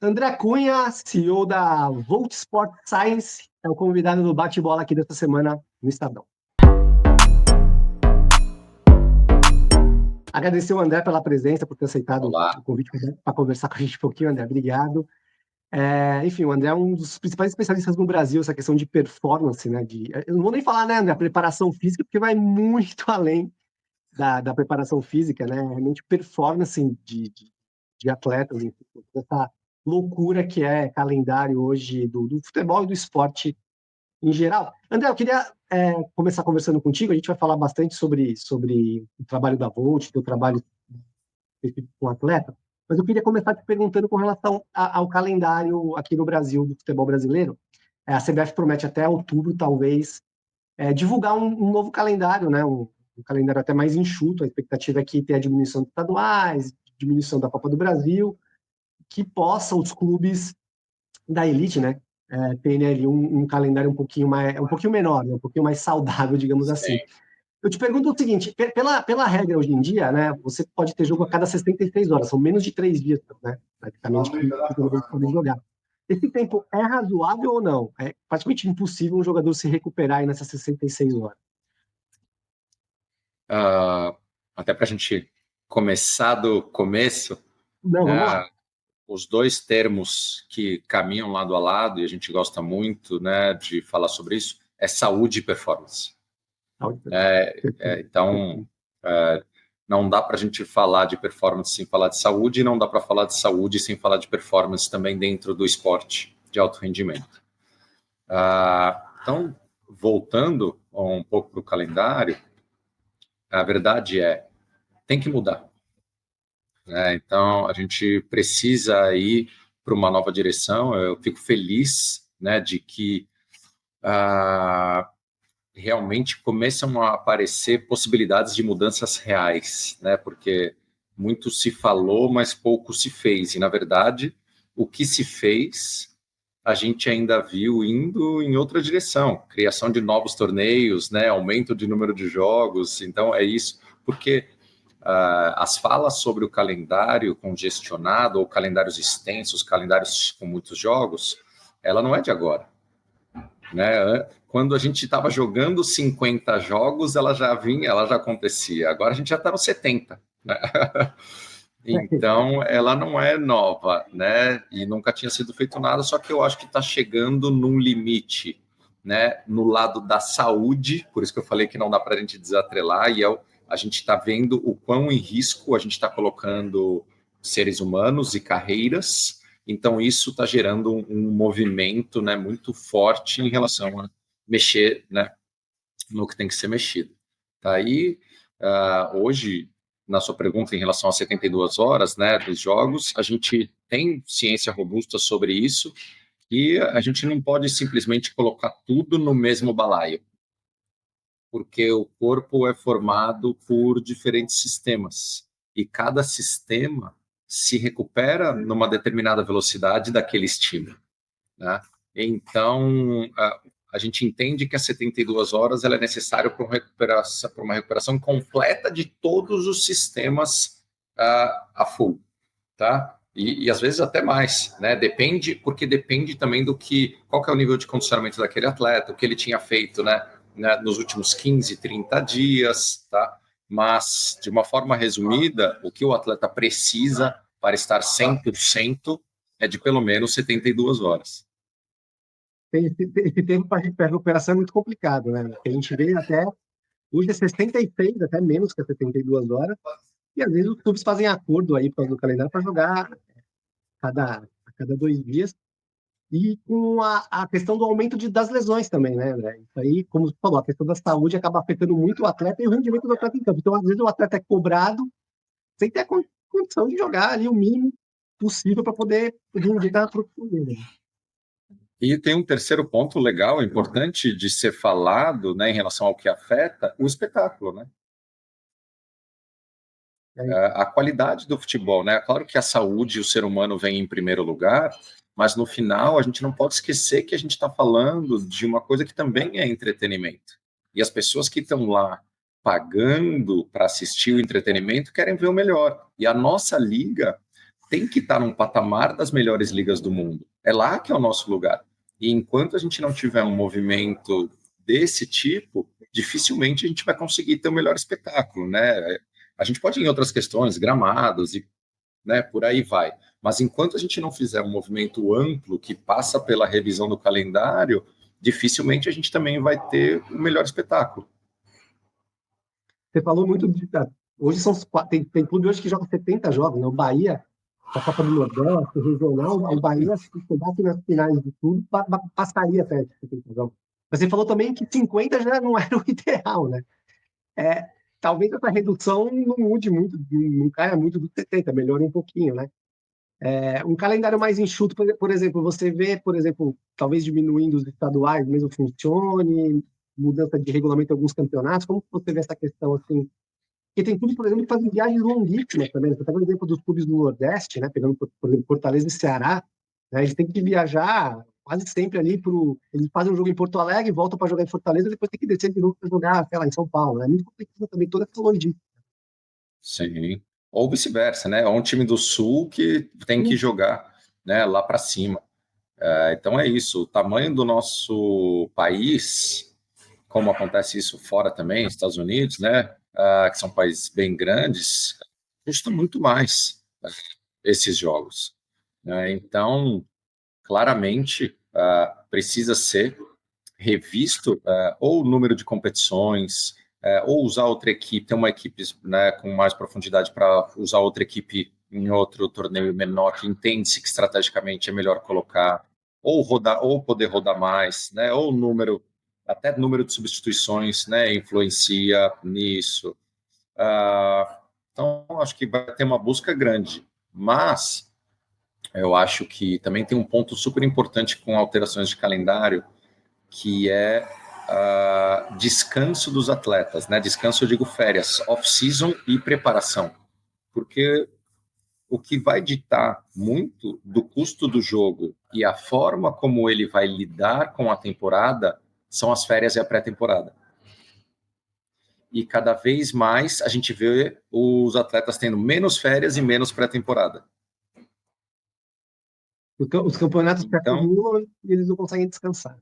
André Cunha, CEO da Volt Sport Science, é o convidado do bate-bola aqui desta semana no Estadão. Agradecer o André pela presença, por ter aceitado o convite para conversar com a gente um pouquinho, André. Obrigado. Enfim, o André é um dos principais especialistas no Brasil, essa questão de performance, né? Eu não vou nem falar, né, André, preparação física, porque vai muito além da preparação física, né? Realmente performance de atletas, enfim, essa loucura que é calendário hoje do futebol e do esporte em geral. André, eu queria começar conversando contigo. A gente vai falar bastante sobre o trabalho da Volt, teu trabalho específico com atleta, mas eu queria começar te perguntando com relação ao calendário aqui no Brasil, do futebol brasileiro. A CBF promete até outubro, talvez, divulgar um novo calendário, né? Um calendário até mais enxuto. A expectativa é que tenha a diminuição dos estaduais, diminuição da Copa do Brasil, que possa os clubes da elite, né, terem ali um calendário um pouquinho menor, né, um pouquinho mais saudável, digamos assim. Eu te pergunto o seguinte, pela regra hoje em dia, né, você pode ter jogo a cada 66 horas, são menos de 3 dias, né, praticamente, que os jogadores podem jogar. Esse tempo é razoável ou não? É praticamente impossível um jogador se recuperar aí nessas 66 horas. Até para a gente começar do começo, Não, vamos lá. Os dois termos que caminham lado a lado, e a gente gosta muito, né, de falar sobre isso, é saúde e performance. Então, não dá para a gente falar de performance sem falar de saúde, e não dá para falar de saúde sem falar de performance também dentro do esporte de alto rendimento. Então, voltando um pouco para o calendário, a verdade tem que mudar. Então, a gente precisa ir para uma nova direção. Eu fico feliz, né, de que realmente começam a aparecer possibilidades de mudanças reais, né, porque muito se falou, mas pouco se fez. E, na verdade, o que se fez, a gente ainda viu indo em outra direção. Criação de novos torneios, né, aumento de número de jogos. Então, é isso. Porque as falas sobre o calendário congestionado ou calendários extensos, calendários com muitos jogos, ela não é de agora, né? Quando a gente estava jogando 50 jogos, ela já acontecia. Agora a gente já está nos 70, né? Então, ela não é nova, né? E nunca tinha sido feito nada, só que eu acho que está chegando num limite, né? No lado da saúde, por isso que eu falei que não dá para a gente desatrelar, e a gente está vendo o quão em risco a gente está colocando seres humanos e carreiras. Então, isso está gerando um movimento, né, muito forte em relação a mexer, né, no que tem que ser mexido. Tá aí, hoje, na sua pergunta em relação a 72 horas, né, dos jogos, a gente tem ciência robusta sobre isso e a gente não pode simplesmente colocar tudo no mesmo balaio, porque o corpo é formado por diferentes sistemas e cada sistema se recupera numa determinada velocidade daquele estímulo, né? Então, a gente entende que as 72 horas ela é necessária para uma recuperação completa de todos os sistemas a full, tá? E às vezes até mais, né? Porque depende também qual que é o nível de condicionamento daquele atleta, o que ele tinha feito, né, nos últimos 15, 30 dias, tá? Mas, de uma forma resumida, o que o atleta precisa para estar 100% é de pelo menos 72 horas. Esse tempo para recuperação é muito complicado, né? A gente vê até, hoje é 66, até menos que 72 horas, e às vezes os clubes fazem acordo aí para o calendário para jogar a cada 2 dias, e com a questão do aumento das lesões também, né, André? Isso aí, como você falou, a questão da saúde acaba afetando muito o atleta e o rendimento do atleta em campo. Então, às vezes, o atleta é cobrado sem ter a condição de jogar ali o mínimo possível para poder render na produção dele. E tem um terceiro ponto legal, importante de ser falado, né, em relação ao que afeta o espetáculo, né? A qualidade do futebol, né? Claro que a saúde e o ser humano vêm em primeiro lugar, mas no final a gente não pode esquecer que a gente está falando de uma coisa que também é entretenimento. E as pessoas que estão lá pagando para assistir o entretenimento querem ver o melhor. E a nossa liga tem que estar num patamar das melhores ligas do mundo. É lá que é o nosso lugar. E enquanto a gente não tiver um movimento desse tipo, dificilmente a gente vai conseguir ter o melhor espetáculo, né? A gente pode ir em outras questões, gramados e, né, por aí vai. Mas enquanto a gente não fizer um movimento amplo que passa pela revisão do calendário, dificilmente a gente também vai ter o melhor espetáculo. Você falou muito de... Hoje tem clube hoje que joga 70 jogos, né? O Bahia, a Copa do Nordeste, o regional, o Bahia, se chegasse nas finais de tudo, passaria até 70 jogos. Mas você falou também que 50 já não era o ideal, né? Talvez essa redução não mude muito, não caia muito do 70, melhore um pouquinho, né? Um calendário mais enxuto, por exemplo, você vê, por exemplo, talvez diminuindo os estaduais, mesmo funcione, mudança de regulamento em alguns campeonatos, como você vê essa questão assim? Porque tem clubes, por exemplo, que fazem viagens longuíssimas também. Você pega o exemplo dos clubes do Nordeste, né? Pegando, por exemplo, Fortaleza e Ceará, né? Eles têm que viajar quase sempre ali eles fazem um jogo em Porto Alegre, voltam para jogar em Fortaleza, e depois tem que descer de novo para jogar, sei lá, em São Paulo, né? É muito complicado também toda essa logística. Sim. Ou vice-versa, né? Ou um time do Sul que tem que jogar, né, lá para cima. Então é isso. O tamanho do nosso país, como acontece isso fora também, Estados Unidos, né? Que são países bem grandes, custa muito mais esses jogos, né? Então, claramente, precisa ser revisto ou o número de competições, ou usar outra equipe, ter uma equipe, né, com mais profundidade para usar outra equipe em outro torneio menor, que entende-se que estrategicamente é melhor colocar, ou rodar, ou poder rodar mais, né, ou até número de substituições, né, influencia nisso. Então, acho que vai ter uma busca grande, mas eu acho que também tem um ponto super importante com alterações de calendário, que é descanso dos atletas, né? Descanso, eu digo férias, off-season e preparação, porque o que vai ditar muito do custo do jogo e a forma como ele vai lidar com a temporada são as férias e a pré-temporada. E cada vez mais a gente vê os atletas tendo menos férias e menos pré-temporada. Os campeonatos se acumulam e eles não conseguem descansar.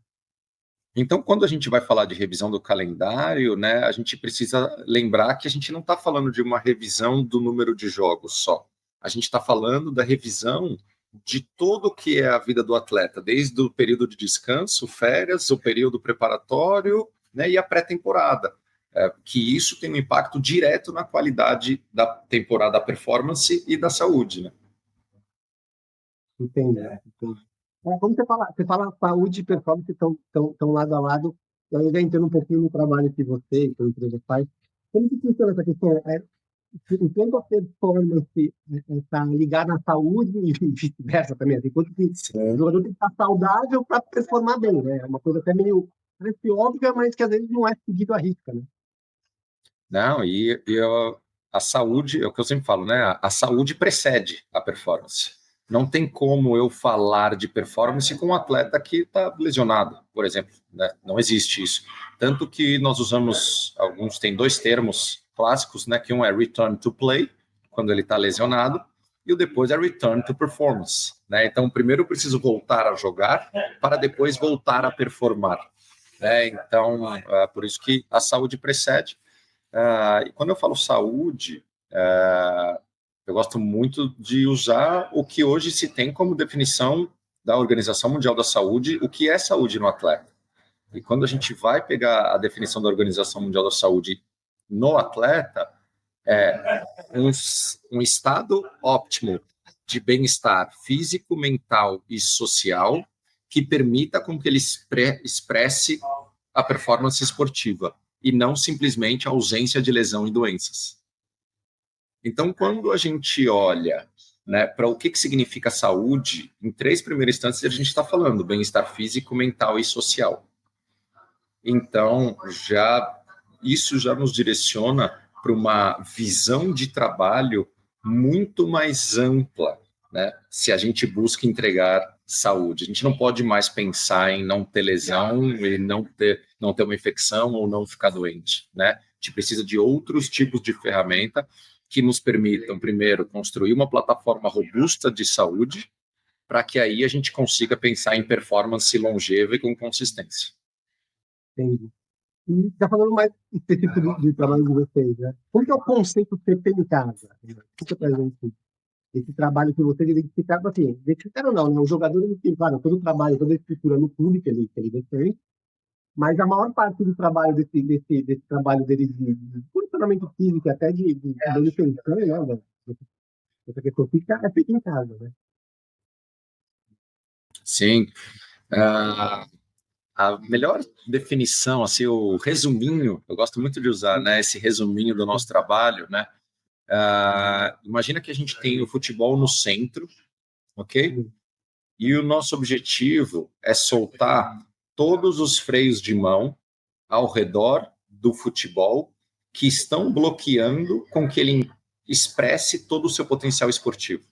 Então, quando a gente vai falar de revisão do calendário, né, a gente precisa lembrar que a gente não está falando de uma revisão do número de jogos só. A gente está falando da revisão de todo o que é a vida do atleta, desde o período de descanso, férias, o período preparatório, né, e a pré-temporada. Que isso tem um impacto direto na qualidade da temporada, da performance e da saúde, né? Entendi. Como você fala saúde e performance estão lado a lado, e aí já entrando um pouquinho no trabalho que você e que a empresa faz. Como que funciona essa questão? O quanto a performance está ligada à saúde e vice-versa também. Assim, quanto que o jogador tem que estar saudável para performar bem, né? É uma coisa até meio óbvia, mas que às vezes não é seguido à risca, né? Não, a saúde, é o que eu sempre falo, né? A saúde precede a performance. Não tem como eu falar de performance com um atleta que está lesionado, por exemplo, né? Não existe isso. Tanto que nós usamos, tem dois termos clássicos, né? Que um é return to play, quando ele está lesionado, e o depois é return to performance, né? Então, primeiro eu preciso voltar a jogar para depois voltar a performar, né? Então, por isso que a saúde precede. E quando eu falo saúde, eu gosto muito de usar o que hoje se tem como definição da Organização Mundial da Saúde, o que é saúde no atleta. E quando a gente vai pegar a definição da Organização Mundial da Saúde no atleta, é um estado óptimo de bem-estar físico, mental e social que permita com que ele expresse a performance esportiva e não simplesmente a ausência de lesão e doenças. Então, quando a gente olha, né, para o que significa saúde, em três primeiras instâncias a gente está falando bem-estar físico, mental e social. Então, isso já nos direciona para uma visão de trabalho muito mais ampla, né? Se a gente busca entregar saúde, a gente não pode mais pensar em não ter lesão e não ter uma infecção ou não ficar doente, né? A gente precisa de outros tipos de ferramenta que nos permitam, primeiro, construir uma plataforma robusta de saúde, para que aí a gente consiga pensar em performance longeva e com consistência. Entendi. E já falando mais específico do trabalho de vocês, né? Como que é o conceito CT em casa? Fica pra gente esse trabalho que vocês identificaram, assim, identificaram não, né? O jogador, ele tem, claro, todo o trabalho, toda a estrutura no clube que ele tem, mas a maior parte do trabalho desse trabalho dele de funcionamento físico, e até de manutenção, né? Essa questão física é feita em casa, né? Sim. A melhor definição, assim, o resuminho, eu gosto muito de usar, né, esse resuminho do nosso trabalho, né? Imagina que a gente tem o futebol no centro, ok? E o nosso objetivo é soltar todos os freios de mão ao redor do futebol que estão bloqueando com que ele expresse todo o seu potencial esportivo.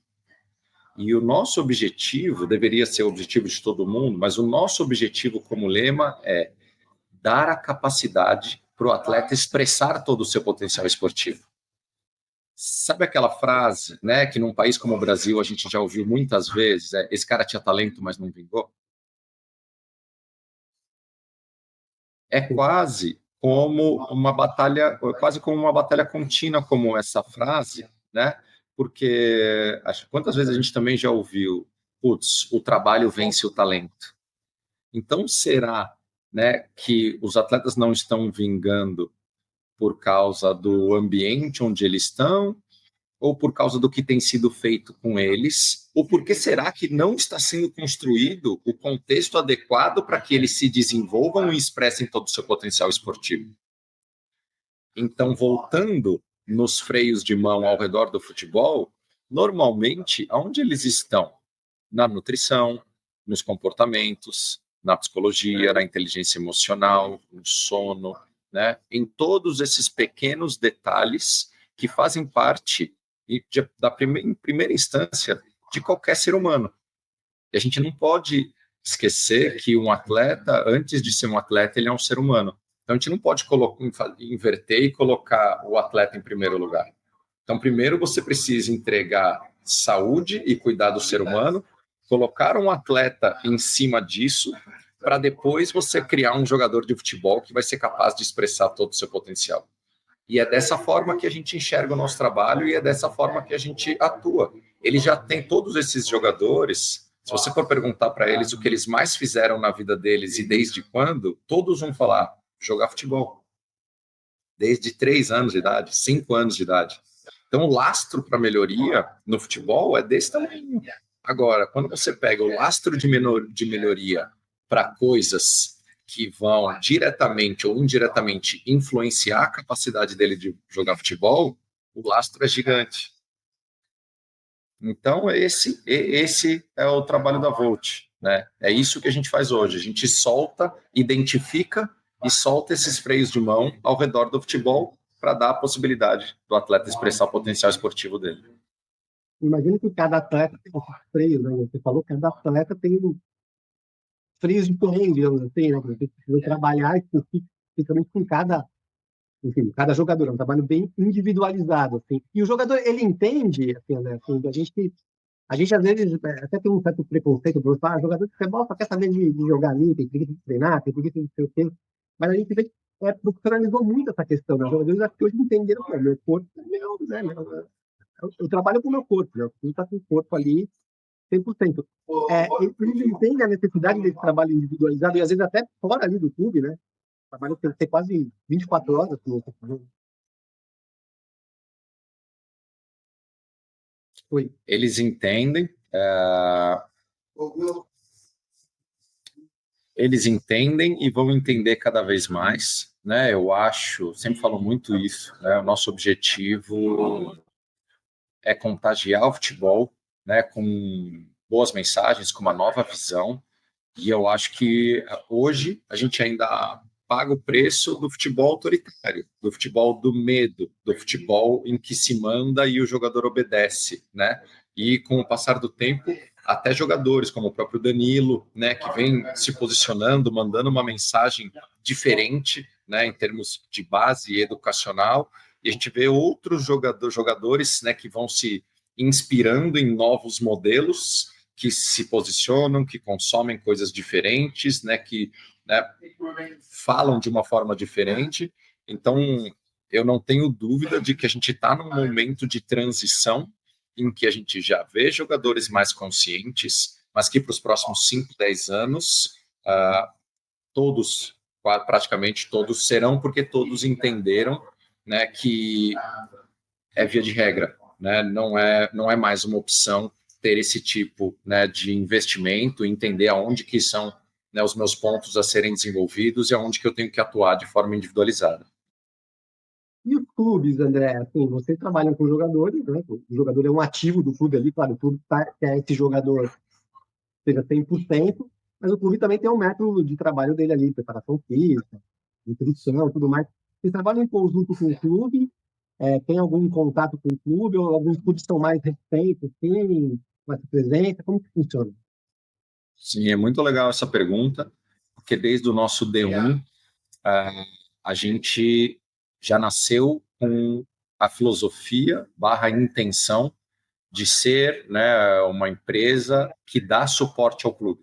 E o nosso objetivo, deveria ser o objetivo de todo mundo, mas o nosso objetivo como lema é dar a capacidade para o atleta expressar todo o seu potencial esportivo. Sabe aquela frase, né, que num país como o Brasil a gente já ouviu muitas vezes, esse cara tinha talento, mas não vingou? É quase como uma batalha contínua, como essa frase, né? Porque quantas vezes a gente também já ouviu, putz, o trabalho vence o talento. Então, será, né, que os atletas não estão vingando por causa do ambiente onde eles estão, ou por causa do que tem sido feito com eles, ou por que será que não está sendo construído o contexto adequado para que eles se desenvolvam e expressem todo o seu potencial esportivo? Então, voltando nos freios de mão ao redor do futebol, normalmente, aonde eles estão? Na nutrição, nos comportamentos, na psicologia, na inteligência emocional, no sono, né? Em todos esses pequenos detalhes que fazem parte, em primeira instância, de qualquer ser humano. E a gente não pode esquecer que um atleta, antes de ser um atleta, ele é um ser humano. Então, a gente não pode inverter e colocar o atleta em primeiro lugar. Então, primeiro você precisa entregar saúde e cuidar do ser humano, colocar um atleta em cima disso, para depois você criar um jogador de futebol que vai ser capaz de expressar todo o seu potencial. E é dessa forma que a gente enxerga o nosso trabalho e é dessa forma que a gente atua. Ele já tem todos esses jogadores. Se você for perguntar para eles o que eles mais fizeram na vida deles e desde quando, todos vão falar jogar futebol. Desde 3 anos de idade, 5 anos de idade. Então, o lastro para melhoria no futebol é desse tamanho. Agora, quando você pega o lastro de melhoria para coisas que vão diretamente ou indiretamente influenciar a capacidade dele de jogar futebol, o lastro é gigante. Então, esse é o trabalho da Volt, né? É isso que a gente faz hoje. A gente solta, identifica e solta esses freios de mão ao redor do futebol para dar a possibilidade do atleta expressar o potencial esportivo dele. Imagina que cada atleta tem esses freios, né? Você falou que cada atleta tem freios diferentes, digamos assim, né? Você precisa trabalhar especificamente com enfim, cada jogador. É um trabalho bem individualizado, assim. E o jogador, ele entende, assim, né? Assim, a gente às vezes até tem um certo preconceito, por falar, jogador de futebol só quer saber de jogar ali, tem preguiça de treinar, tem preguiça de não sei o quê. Mas a gente vê que profissionalizou muito essa questão, né? Os jogadores acho que hoje entenderam, pô, meu corpo é meu, né? Eu trabalho com o meu corpo, né? Eu preciso estar com o corpo ali 100%. Eles entendem a necessidade desse trabalho individualizado, e às vezes até fora ali do clube, né? O trabalho tem que ter quase 24 horas. Oi. Eles entendem, e vão entender cada vez mais, né? Eu acho, sempre falo muito isso, né? O nosso objetivo é contagiar o futebol, né? Com boas mensagens, com uma nova visão. E eu acho que hoje a gente ainda paga o preço do futebol autoritário, do futebol do medo, do futebol em que se manda e o jogador obedece, né? E com o passar do tempo, até jogadores como o próprio Danilo, né, que vem se posicionando, mandando uma mensagem diferente, né, em termos de base educacional, e a gente vê outros jogadores, né, que vão se inspirando em novos modelos, que se posicionam, que consomem coisas diferentes, né, que, né, falam de uma forma diferente. Então, eu não tenho dúvida de que a gente está num momento de transição em que a gente já vê jogadores mais conscientes, mas que para os próximos 5, 10 anos, todos, praticamente todos, serão, porque todos entenderam, né, que é via de regra, né, não é mais uma opção ter esse tipo, né, de investimento, entender aonde que são, né, os meus pontos a serem desenvolvidos e aonde que eu tenho que atuar de forma individualizada. E os clubes, André, assim, vocês trabalham com jogadores, né? O jogador é um ativo do clube ali, claro, o clube quer esse jogador seja 100%, mas o clube também tem um método de trabalho dele ali, preparação física, nutrição, tudo mais. Vocês trabalham em conjunto com o clube, tem algum contato com o clube, ou alguns clubes são mais resistentes, assim, com essa presença? Como que funciona? Sim, é muito legal essa pergunta, porque desde o nosso D1, a gente já nasceu com a filosofia barra intenção de ser, né, uma empresa que dá suporte ao clube,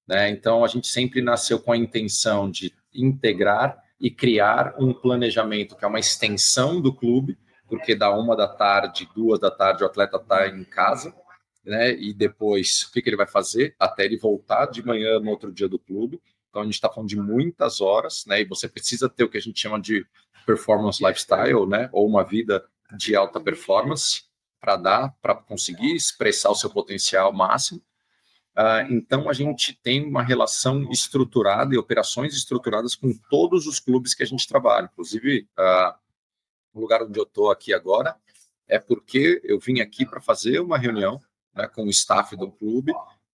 né? Então, a gente sempre nasceu com a intenção de integrar e criar um planejamento que é uma extensão do clube, porque da 1 da tarde, 2 da tarde, o atleta está em casa, né? E depois, o que ele vai fazer? Até ele voltar de manhã no outro dia do clube. Então, a gente está falando de muitas horas, né? E você precisa ter o que a gente chama de performance lifestyle, né? Ou uma vida de alta performance para conseguir expressar o seu potencial máximo. Então, a gente tem uma relação estruturada e operações estruturadas com todos os clubes que a gente trabalha. Inclusive, o lugar onde eu estou aqui agora é porque eu vim aqui para fazer uma reunião, né, com o staff do clube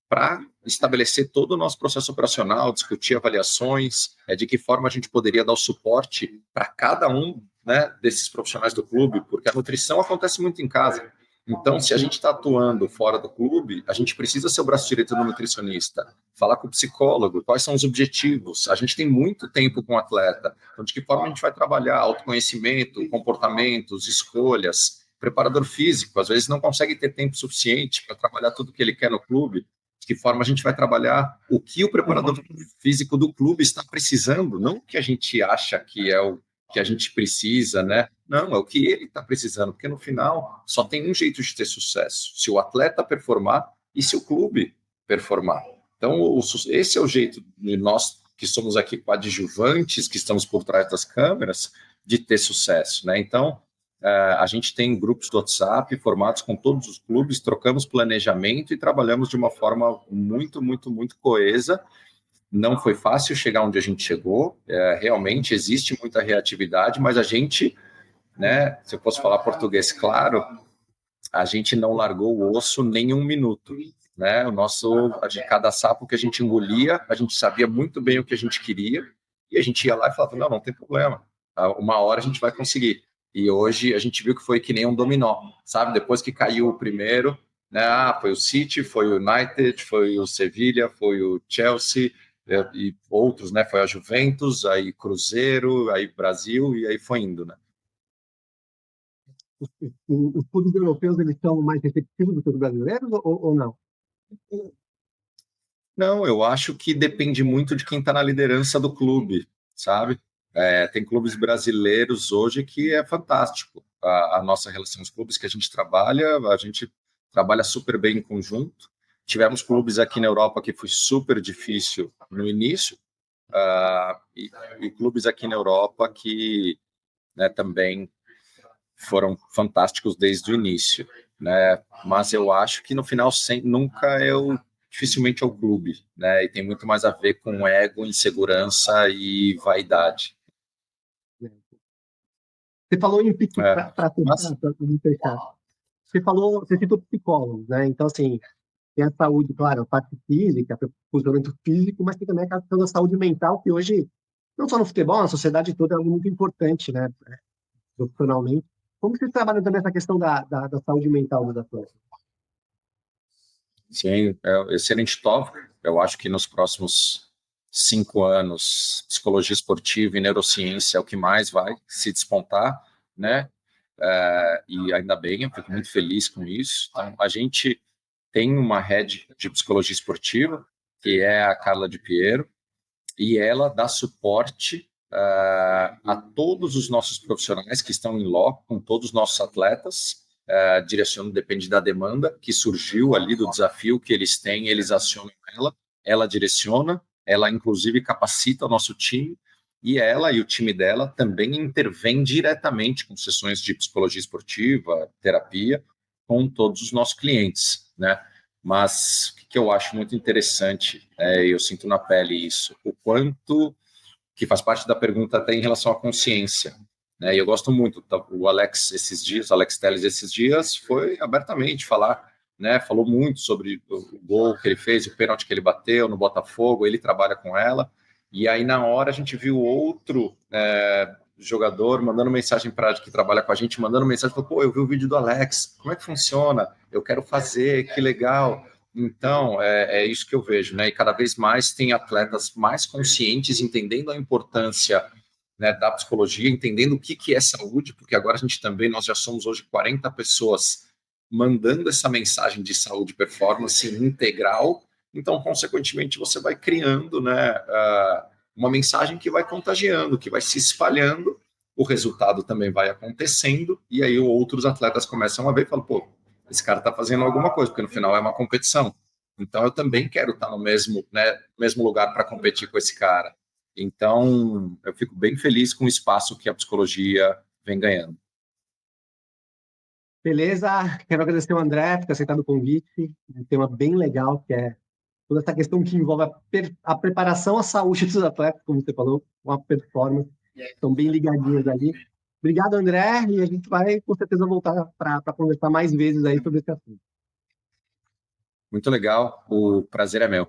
para estabelecer todo o nosso processo operacional, discutir avaliações, de que forma a gente poderia dar o suporte para cada um, né, desses profissionais do clube, porque a nutrição acontece muito em casa. Então, se a gente está atuando fora do clube, a gente precisa ser o braço direito do nutricionista, falar com o psicólogo, quais são os objetivos. A gente tem muito tempo com o atleta, então de que forma a gente vai trabalhar autoconhecimento, comportamentos, escolhas. Preparador físico, às vezes não consegue ter tempo suficiente para trabalhar tudo que ele quer no clube. De que forma a gente vai trabalhar o que o preparador físico do clube está precisando, não o que a gente acha que é o que a gente precisa, né? Não, é o que ele está precisando, porque no final só tem um jeito de ter sucesso: se o atleta performar e se o clube performar. Então, esse é o jeito de nós que somos aqui coadjuvantes, que estamos por trás das câmeras, de ter sucesso, né? Então, a gente tem grupos do WhatsApp formados com todos os clubes, trocamos planejamento e trabalhamos de uma forma muito, muito, muito coesa. Não foi fácil chegar onde a gente chegou, realmente existe muita reatividade, mas a gente, né, se eu posso falar português claro, a gente não largou o osso nem um minuto, né? De cada sapo que a gente engolia, a gente sabia muito bem o que a gente queria e a gente ia lá e falava, não tem problema, uma hora a gente vai conseguir. E hoje a gente viu que foi que nem um dominó, sabe? Depois que caiu o primeiro, né? Foi o City, foi o United, foi o Sevilla, foi o Chelsea e outros, né? Foi a Juventus, aí Cruzeiro, aí Brasil e aí foi indo, né? Os clubes europeus, eles são mais receptivos do que os brasileiros ou não? Não, eu acho que depende muito de quem está na liderança do clube, sabe? Tem clubes brasileiros hoje que é fantástico. A nossa relação, os clubes que a gente trabalha super bem em conjunto. Tivemos clubes aqui na Europa que foi super difícil no início, e clubes aqui na Europa que, né, também foram fantásticos desde o início, né? Mas eu acho que no final dificilmente é o clube, né? E tem muito mais a ver com ego, insegurança e vaidade. Você falou em Mas você citou psicólogos, né? Então, assim, tem a saúde, claro, a parte física, o funcionamento físico, mas tem também a questão da saúde mental, que hoje, não só no futebol, na sociedade toda, é algo muito importante, né? Profissionalmente. Como você trabalha também essa questão da saúde mental dos atletas? sim, é um excelente tópico. Eu acho que nos próximos 5 anos, psicologia esportiva e neurociência é o que mais vai se despontar, né? e ainda bem, eu fico muito feliz com isso. Então, a gente tem uma head de psicologia esportiva, que é a Carla de Piero, e ela dá suporte a todos os nossos profissionais que estão em loco, com todos os nossos atletas, direcionando, depende da demanda que surgiu ali, do desafio que eles têm, eles acionam ela direciona, ela inclusive capacita o nosso time, e ela e o time dela também intervêm diretamente com sessões de psicologia esportiva, terapia, com todos os nossos clientes, né? Mas o que eu acho muito interessante, eu sinto na pele isso, o quanto, que faz parte da pergunta até em relação à consciência, né? E eu gosto muito, o Alex Telles esses dias foi abertamente falar, né? Falou muito sobre o gol que ele fez, o pênalti que ele bateu no Botafogo, ele trabalha com ela, e aí na hora a gente viu outro jogador mandando mensagem para que trabalha com a gente, mandando mensagem, falou, pô, eu vi o vídeo do Alex, como é que funciona? Eu quero fazer, que legal. Então, é isso que eu vejo, né? E cada vez mais tem atletas mais conscientes, entendendo a importância, né, da psicologia, entendendo o que é saúde, porque agora a gente também, nós já somos hoje 40 pessoas mandando essa mensagem de saúde e performance integral, então, consequentemente, você vai criando, né, uma mensagem que vai contagiando, que vai se espalhando, o resultado também vai acontecendo, e aí outros atletas começam a ver e falam, pô, esse cara está fazendo alguma coisa, porque no final é uma competição. Então, eu também quero estar no mesmo, né, mesmo lugar para competir com esse cara. Então, eu fico bem feliz com o espaço que a psicologia vem ganhando. Beleza, quero agradecer ao André por ter aceitado o convite. Um tema bem legal, que é toda essa questão que envolve a preparação à saúde dos atletas, como você falou, com a performance. Estão bem ligadinhas ali. Obrigado, André, e a gente vai com certeza voltar para conversar mais vezes aí sobre esse assunto. Muito legal, o prazer é meu.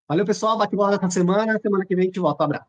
Valeu, pessoal, bate bola nessa semana. Semana que vem a gente volta. Um abraço.